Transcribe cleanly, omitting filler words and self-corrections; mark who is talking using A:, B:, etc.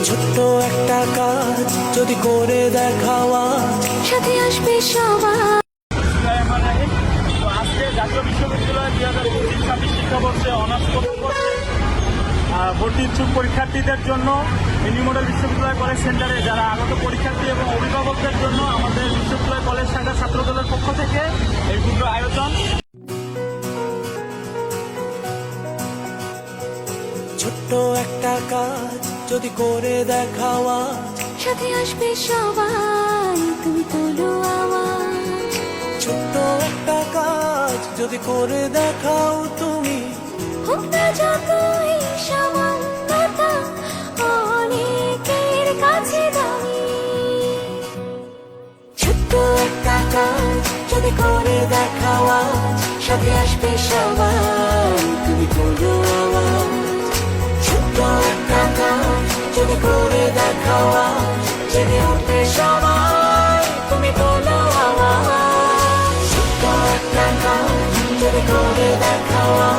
A: ছোট্ট একটা কাজ যদি করে দেখাওয়া, সাথে আসবে সবাই।
B: তো আজকে জাতীয় বিশ্ববিদ্যালয় 2025-26 শিক্ষাবর্ষে অনার্স ভর্তি ইচ্ছুক পরীক্ষার্থীদের জন্য মিনি মডেল বিশ্ববিদ্যালয় কলেজ সেন্টারে যারা আগত পরীক্ষার্থী এবং অভিভাবকদের জন্য আমাদের বিশ্ববিদ্যালয় কলেজ শাখা ছাত্রদলের পক্ষ থেকে এই ক্ষুদ্র আয়োজন।
A: ছোট্ট একটা কাজ যদি করে দেখাওয়া,
C: সাথে আসবে সবাই, তুমি তোলো আওয়াজ।
A: ছোট্ট একটা কাজ যদি করে দেখাও তুমি,
C: হোক না যতই সামান্যতা অনেকের কাছে দামি।
A: ছোট্ট একটা কাজ যদি করে দেখাওয়া, সাথে আসবে সবাই, তুমি তোলো আওয়াজ। ছোট্ট একটা কাজ যদি করে দেখাওয়া, জেগে উঠবে সবাই, তুমি তোলো আওয়াজ। ছোট্ট একটা কাজ যদি করে দেখাওয়া,